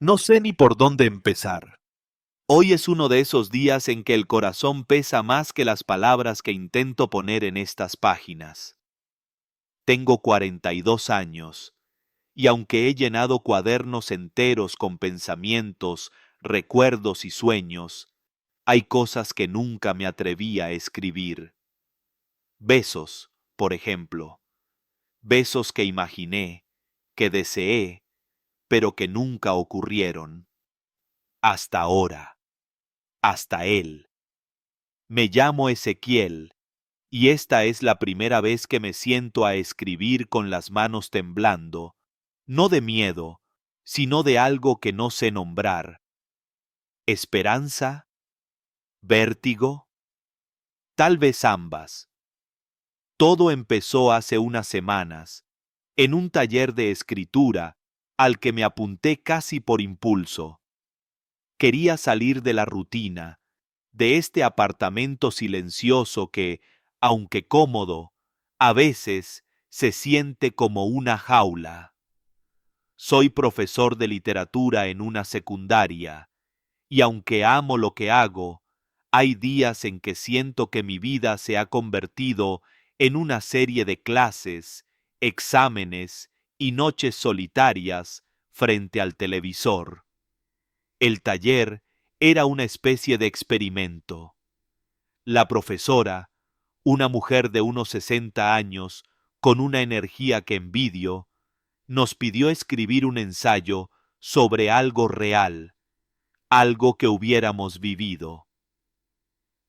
No sé ni por dónde empezar. Hoy es uno de esos días en que el corazón pesa más que las palabras que intento poner en estas páginas. Tengo 42 años, y aunque he llenado cuadernos enteros con pensamientos, recuerdos y sueños, hay cosas que nunca me atreví a escribir. Besos, por ejemplo. Besos que imaginé, que deseé, pero que nunca ocurrieron. Hasta ahora. Hasta él. Me llamo Ezequiel, y esta es la primera vez que me siento a escribir con las manos temblando, no de miedo, sino de algo que no sé nombrar. ¿Esperanza? ¿Vértigo? Tal vez ambas. Todo empezó hace unas semanas, en un taller de escritura al que me apunté casi por impulso. Quería salir de la rutina, de este apartamento silencioso que, aunque cómodo, a veces se siente como una jaula. Soy profesor de literatura en una secundaria, y aunque amo lo que hago, hay días en que siento que mi vida se ha convertido en una serie de clases, exámenes y noches solitarias frente al televisor. El taller era una especie de experimento. La profesora, una mujer de unos 60 años, con una energía que envidio, nos pidió escribir un ensayo sobre algo real, algo que hubiéramos vivido.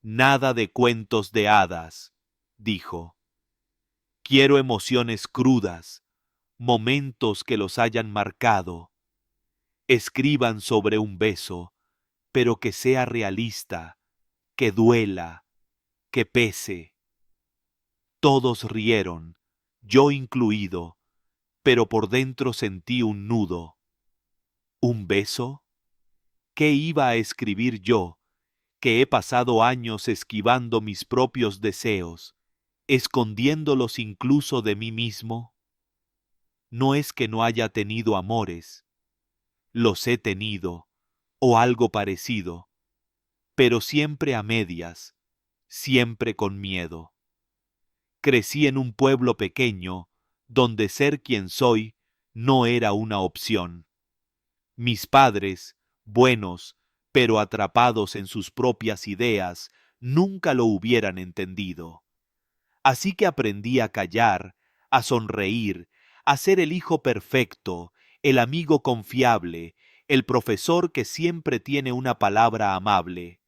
Nada de cuentos de hadas, dijo. Quiero emociones crudas, momentos que los hayan marcado. Escriban sobre un beso, pero que sea realista, que duela, que pese. Todos rieron, yo incluido, pero por dentro sentí un nudo. ¿Un beso? ¿Qué iba a escribir yo, que he pasado años esquivando mis propios deseos, escondiéndolos incluso de mí mismo? No es que no haya tenido amores, los he tenido, o algo parecido, pero siempre a medias, siempre con miedo. Crecí en un pueblo pequeño, donde ser quien soy no era una opción. Mis padres, buenos, pero atrapados en sus propias ideas, nunca lo hubieran entendido. Así que aprendí a callar, a sonreír, a ser el hijo perfecto, el amigo confiable, el profesor que siempre tiene una palabra amable.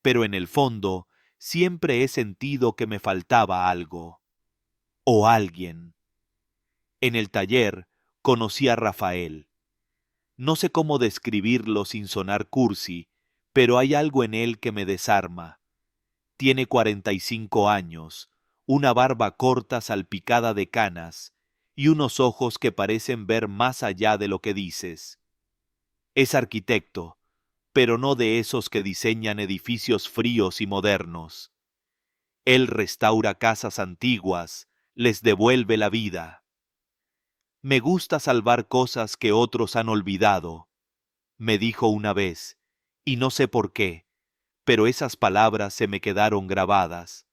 Pero en el fondo, siempre he sentido que me faltaba algo. O alguien. En el taller conocí a Rafael. No sé cómo describirlo sin sonar cursi, pero hay algo en él que me desarma. Tiene 45 años, una barba corta salpicada de canas y unos ojos que parecen ver más allá de lo que dices. Es arquitecto, pero no de esos que diseñan edificios fríos y modernos. Él restaura casas antiguas, les devuelve la vida. Me gusta salvar cosas que otros han olvidado, me dijo una vez, y no sé por qué, pero esas palabras se me quedaron grabadas.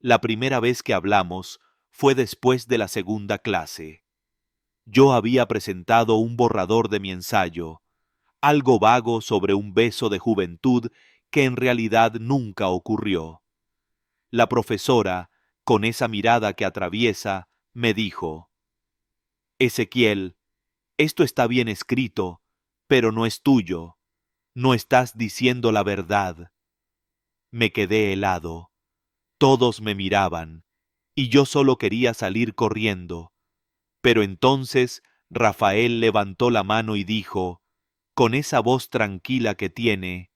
La primera vez que hablamos fue después de la segunda clase. Yo había presentado un borrador de mi ensayo, algo vago sobre un beso de juventud que en realidad nunca ocurrió. La profesora, con esa mirada que atraviesa, me dijo: Ezequiel, esto está bien escrito, pero no es tuyo. No estás diciendo la verdad. Me quedé helado. Todos me miraban, y yo solo quería salir corriendo. Pero entonces Rafael levantó la mano y dijo, con esa voz tranquila que tiene: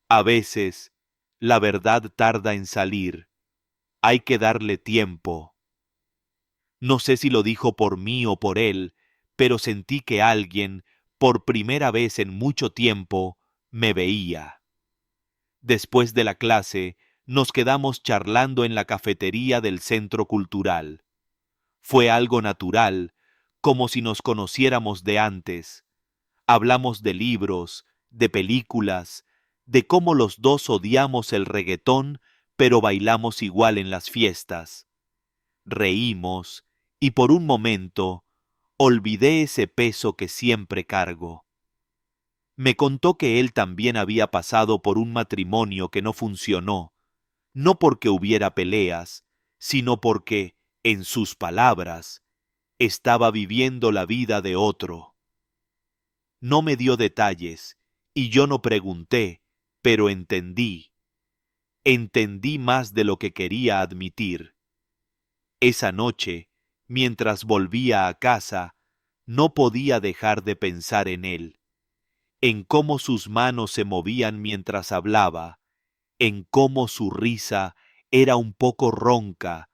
a veces, la verdad tarda en salir. Hay que darle tiempo. No sé si lo dijo por mí o por él, pero sentí que alguien, por primera vez en mucho tiempo, me veía. Después de la clase, nos quedamos charlando en la cafetería del centro cultural. Fue algo natural, como si nos conociéramos de antes. Hablamos de libros, de películas, de cómo los dos odiamos el reggaetón, pero bailamos igual en las fiestas. Reímos, y por un momento olvidé ese peso que siempre cargo. Me contó que él también había pasado por un matrimonio que no funcionó, no porque hubiera peleas, sino porque, en sus palabras, estaba viviendo la vida de otro. No me dio detalles, y yo no pregunté, pero entendí. Entendí más de lo que quería admitir. Esa noche, mientras volvía a casa, no podía dejar de pensar en él, en cómo sus manos se movían mientras hablaba, en cómo su risa era un poco ronca,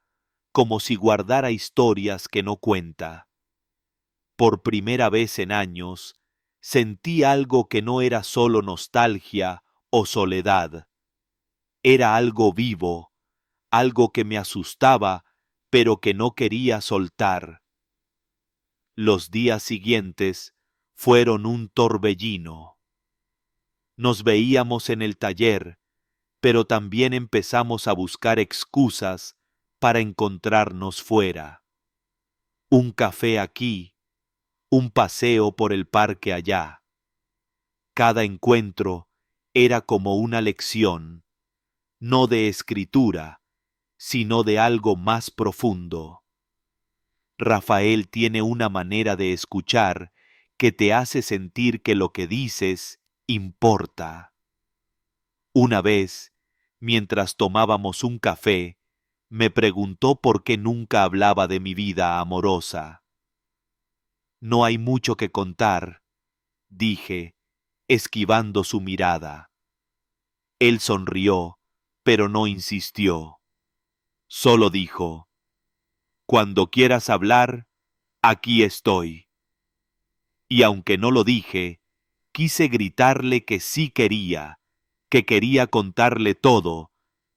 como si guardara historias que no cuenta. Por primera vez en años, sentí algo que no era solo nostalgia o soledad. Era algo vivo, algo que me asustaba, pero que no quería soltar. Los días siguientes fueron un torbellino. Nos veíamos en el taller, pero también empezamos a buscar excusas para encontrarnos fuera. Un café aquí, un paseo por el parque allá. Cada encuentro era como una lección, no de escritura, sino de algo más profundo. Rafael tiene una manera de escuchar que te hace sentir que lo que dices importa. Una vez, mientras tomábamos un café, me preguntó por qué nunca hablaba de mi vida amorosa. No hay mucho que contar, dije, esquivando su mirada. Él sonrió, pero no insistió. Solo dijo, cuando quieras hablar, aquí estoy. Y aunque no lo dije, quise gritarle que sí quería, que quería contarle todo,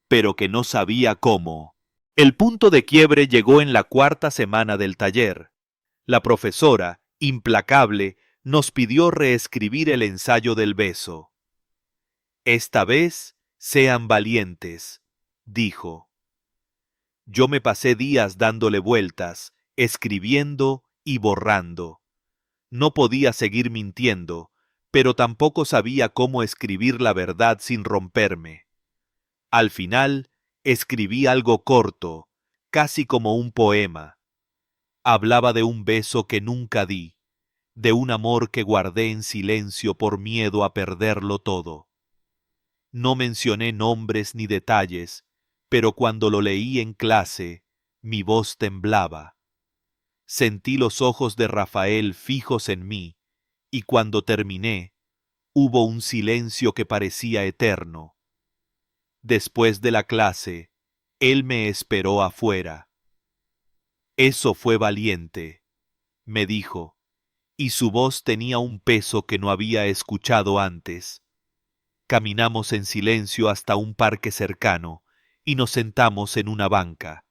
pero que no sabía cómo. El punto de quiebre llegó en la cuarta semana del taller. La profesora, implacable, nos pidió reescribir el ensayo del beso. Esta vez, sean valientes, dijo. Yo me pasé días dándole vueltas, escribiendo y borrando. No podía seguir mintiendo, pero tampoco sabía cómo escribir la verdad sin romperme. Al final, escribí algo corto, casi como un poema. Hablaba de un beso que nunca di, de un amor que guardé en silencio por miedo a perderlo todo. No mencioné nombres ni detalles, pero cuando lo leí en clase, mi voz temblaba. Sentí los ojos de Rafael fijos en mí, y cuando terminé, hubo un silencio que parecía eterno. Después de la clase, él me esperó afuera. Eso fue valiente, me dijo, y su voz tenía un peso que no había escuchado antes. Caminamos en silencio hasta un parque cercano y nos sentamos en una banca.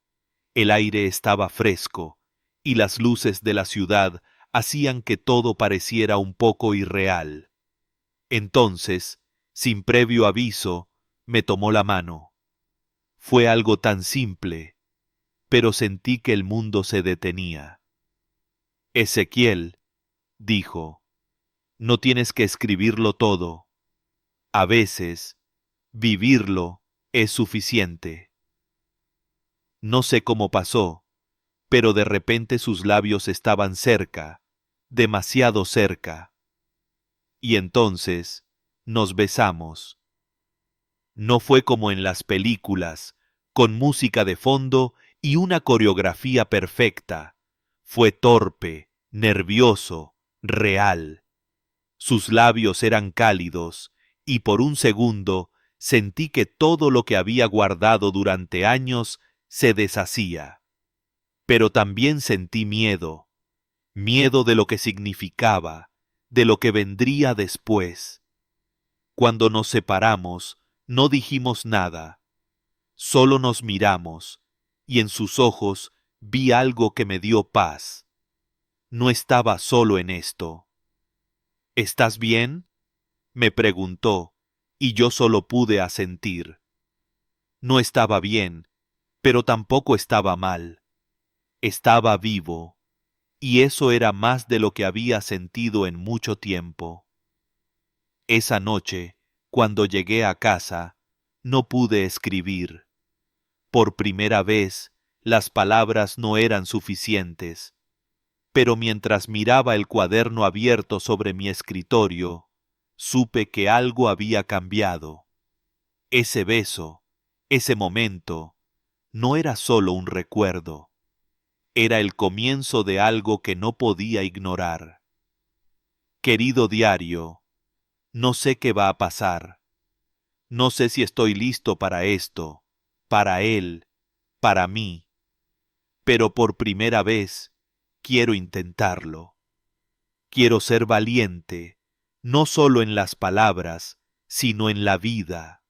El aire estaba fresco y las luces de la ciudad hacían que todo pareciera un poco irreal. Entonces, sin previo aviso, me tomó la mano. Fue algo tan simple, pero sentí que el mundo se detenía. Ezequiel, dijo, no tienes que escribirlo todo. A veces, vivirlo es suficiente. No sé cómo pasó, pero de repente sus labios estaban cerca, demasiado cerca. Y entonces nos besamos. No fue como en las películas, con música de fondo y una coreografía perfecta. Fue torpe, nervioso, real. Sus labios eran cálidos, y por un segundo sentí que todo lo que había guardado durante años se deshacía. Pero también sentí miedo, miedo de lo que significaba, de lo que vendría después. Cuando nos separamos, no dijimos nada, solo nos miramos, y en sus ojos vi algo que me dio paz. No estaba solo en esto. ¿Estás bien?, me preguntó, y yo solo pude asentir. No estaba bien, pero tampoco estaba mal. Estaba vivo, y eso era más de lo que había sentido en mucho tiempo. Esa noche, cuando llegué a casa, no pude escribir. Por primera vez, las palabras no eran suficientes, pero mientras miraba el cuaderno abierto sobre mi escritorio, supe que algo había cambiado. Ese beso, ese momento, no era solo un recuerdo, era el comienzo de algo que no podía ignorar. Querido diario, no sé qué va a pasar. No sé si estoy listo para esto, para él, para mí, pero por primera vez quiero intentarlo. Quiero ser valiente, no solo en las palabras, sino en la vida.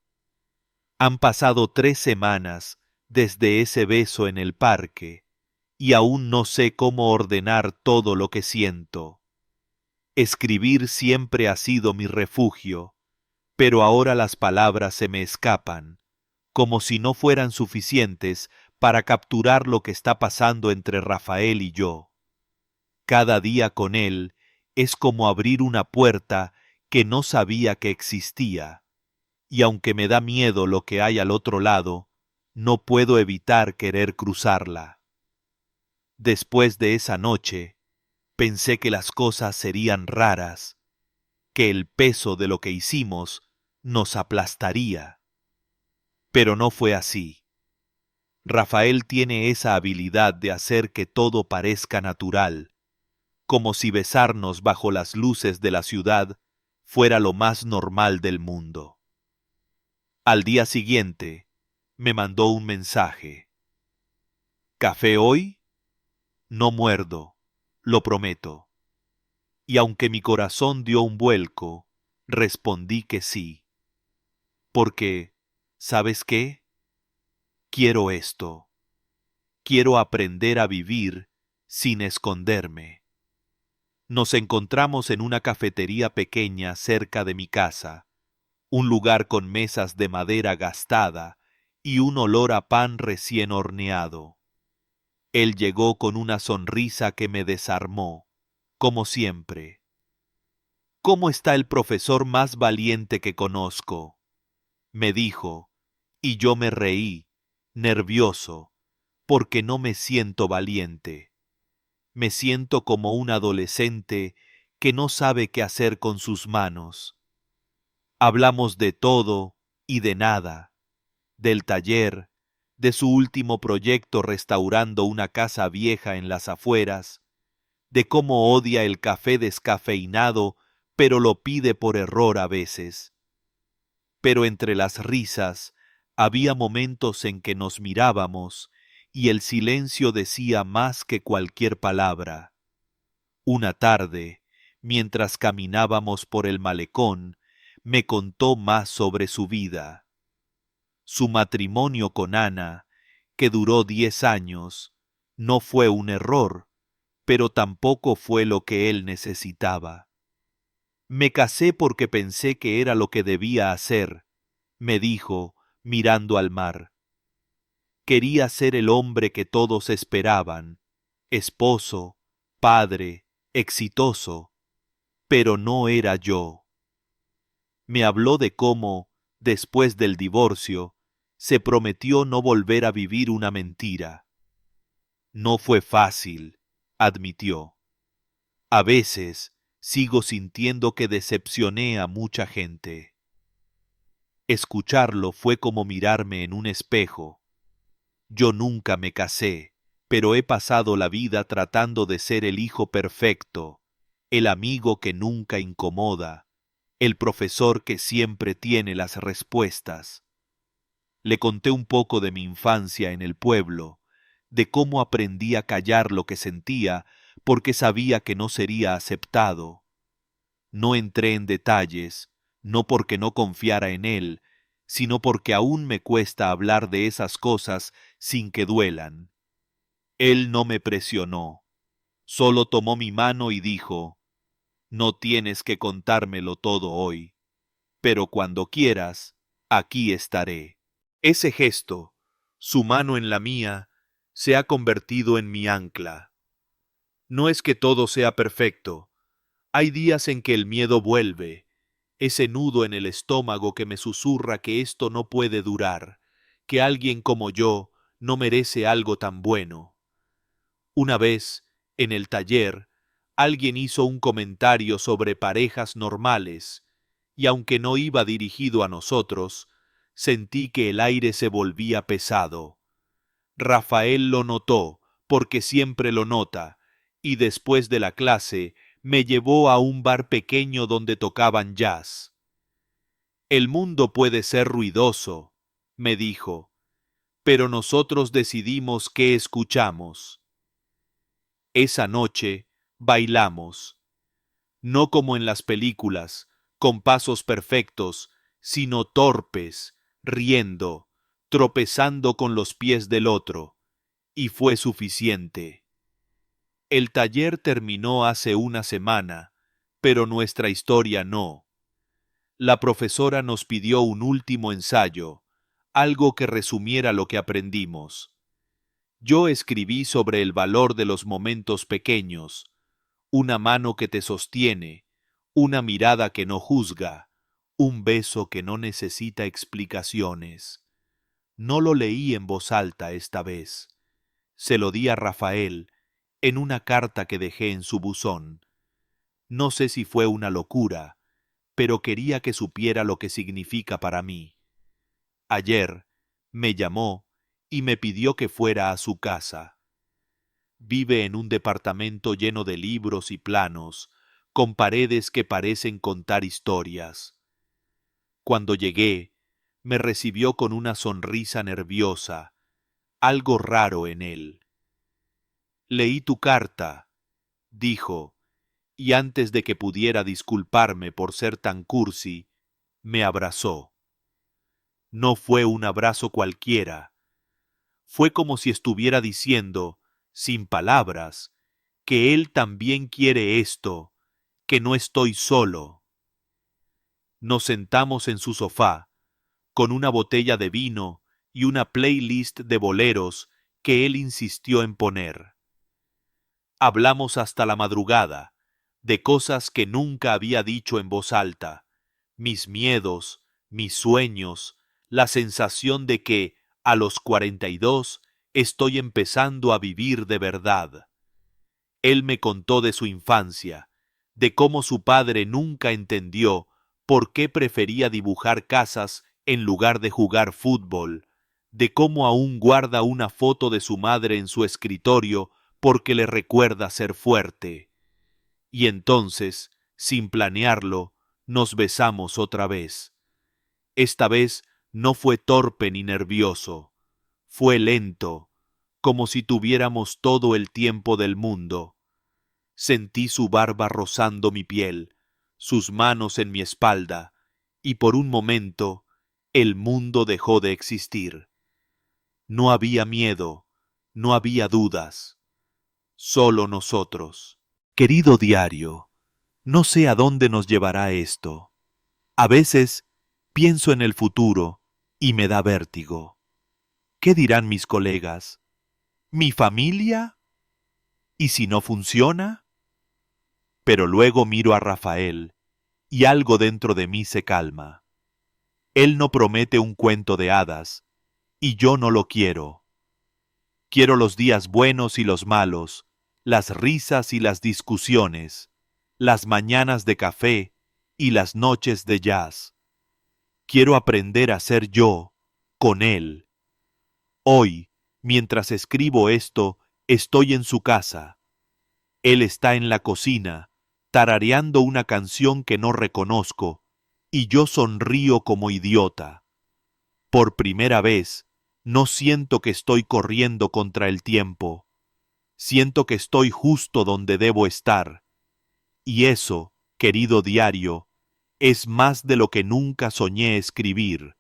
Han pasado 3 semanas desde ese beso en el parque, y aún no sé cómo ordenar todo lo que siento. Escribir siempre ha sido mi refugio, pero ahora las palabras se me escapan, como si no fueran suficientes para capturar lo que está pasando entre Rafael y yo. Cada día con él es como abrir una puerta que no sabía que existía, y aunque me da miedo lo que hay al otro lado, no puedo evitar querer cruzarla. Después de esa noche, pensé que las cosas serían raras, que el peso de lo que hicimos nos aplastaría. Pero no fue así. Rafael tiene esa habilidad de hacer que todo parezca natural, como si besarnos bajo las luces de la ciudad fuera lo más normal del mundo. Al día siguiente, me mandó un mensaje. ¿Café hoy? No muerdo, lo prometo. Y aunque mi corazón dio un vuelco, respondí que sí. Porque, ¿sabes qué? Quiero esto. Quiero aprender a vivir sin esconderme. Nos encontramos en una cafetería pequeña cerca de mi casa, un lugar con mesas de madera gastada y un olor a pan recién horneado. Él llegó con una sonrisa que me desarmó, como siempre. ¿Cómo está el profesor más valiente que conozco?, me dijo, y yo me reí, nervioso, porque no me siento valiente. Me siento como un adolescente que no sabe qué hacer con sus manos. Hablamos de todo y de nada, del taller, de su último proyecto restaurando una casa vieja en las afueras, de cómo odia el café descafeinado, pero lo pide por error a veces. Pero entre las risas había momentos en que nos mirábamos y el silencio decía más que cualquier palabra. Una tarde, mientras caminábamos por el malecón, me contó más sobre su vida. Su matrimonio con Ana, que duró 10 años, no fue un error, pero tampoco fue lo que él necesitaba. Me casé porque pensé que era lo que debía hacer, me dijo, mirando al mar. Quería ser el hombre que todos esperaban, esposo, padre, exitoso, pero no era yo. Me habló de cómo, después del divorcio, se prometió no volver a vivir una mentira. No fue fácil, admitió. A veces sigo sintiendo que decepcioné a mucha gente. Escucharlo fue como mirarme en un espejo. Yo nunca me casé, pero he pasado la vida tratando de ser el hijo perfecto, el amigo que nunca incomoda, el profesor que siempre tiene las respuestas. Le conté un poco de mi infancia en el pueblo, de cómo aprendí a callar lo que sentía porque sabía que no sería aceptado. No entré en detalles, no porque no confiara en él, sino porque aún me cuesta hablar de esas cosas sin que duelan. Él no me presionó, solo tomó mi mano y dijo, No tienes que contármelo todo hoy, pero cuando quieras, aquí estaré. Ese gesto, su mano en la mía, se ha convertido en mi ancla. No es que todo sea perfecto. Hay días en que el miedo vuelve, ese nudo en el estómago que me susurra que esto no puede durar, que alguien como yo no merece algo tan bueno. Una vez, en el taller, alguien hizo un comentario sobre parejas normales, y aunque no iba dirigido a nosotros, sentí que el aire se volvía pesado. Rafael lo notó, porque siempre lo nota, y después de la clase me llevó a un bar pequeño donde tocaban jazz. El mundo puede ser ruidoso, me dijo, pero nosotros decidimos qué escuchamos. Esa noche bailamos, no como en las películas, con pasos perfectos, sino torpes, riendo, tropezando con los pies del otro, y fue suficiente. El taller terminó hace una semana, pero nuestra historia no. La profesora nos pidió un último ensayo, algo que resumiera lo que aprendimos. Yo escribí sobre el valor de los momentos pequeños, una mano que te sostiene, una mirada que no juzga, un beso que no necesita explicaciones. No lo leí en voz alta esta vez. Se lo di a Rafael en una carta que dejé en su buzón. No sé si fue una locura, pero quería que supiera lo que significa para mí. Ayer me llamó y me pidió que fuera a su casa. Vive en un departamento lleno de libros y planos, con paredes que parecen contar historias. Cuando llegué, me recibió con una sonrisa nerviosa, algo raro en él. Leí tu carta, dijo, y antes de que pudiera disculparme por ser tan cursi, me abrazó. No fue un abrazo cualquiera. Fue como si estuviera diciendo, sin palabras, que él también quiere esto, que no estoy solo. Nos sentamos en su sofá, con una botella de vino y una playlist de boleros que él insistió en poner. Hablamos hasta la madrugada, de cosas que nunca había dicho en voz alta, mis miedos, mis sueños, la sensación de que, a los 42, estoy empezando a vivir de verdad. Él me contó de su infancia, de cómo su padre nunca entendió por qué prefería dibujar casas en lugar de jugar fútbol, de cómo aún guarda una foto de su madre en su escritorio porque le recuerda ser fuerte. Y entonces, sin planearlo, nos besamos otra vez. Esta vez no fue torpe ni nervioso, fue lento, como si tuviéramos todo el tiempo del mundo. Sentí su barba rozando mi piel, sus manos en mi espalda, y por un momento el mundo dejó de existir. No había miedo, no había dudas, solo nosotros. Querido diario, no sé a dónde nos llevará esto. A veces pienso en el futuro y me da vértigo. ¿Qué dirán mis colegas? ¿Mi familia? ¿Y si no funciona? Pero luego miro a Rafael y algo dentro de mí se calma. Él no promete un cuento de hadas y yo no lo quiero. Quiero los días buenos y los malos, las risas y las discusiones, las mañanas de café y las noches de jazz. Quiero aprender a ser yo, con él. Hoy, mientras escribo esto, estoy en su casa. Él está en la cocina, tarareando una canción que no reconozco, y yo sonrío como idiota. Por primera vez, no siento que estoy corriendo contra el tiempo. Siento que estoy justo donde debo estar. Y eso, querido diario, es más de lo que nunca soñé escribir.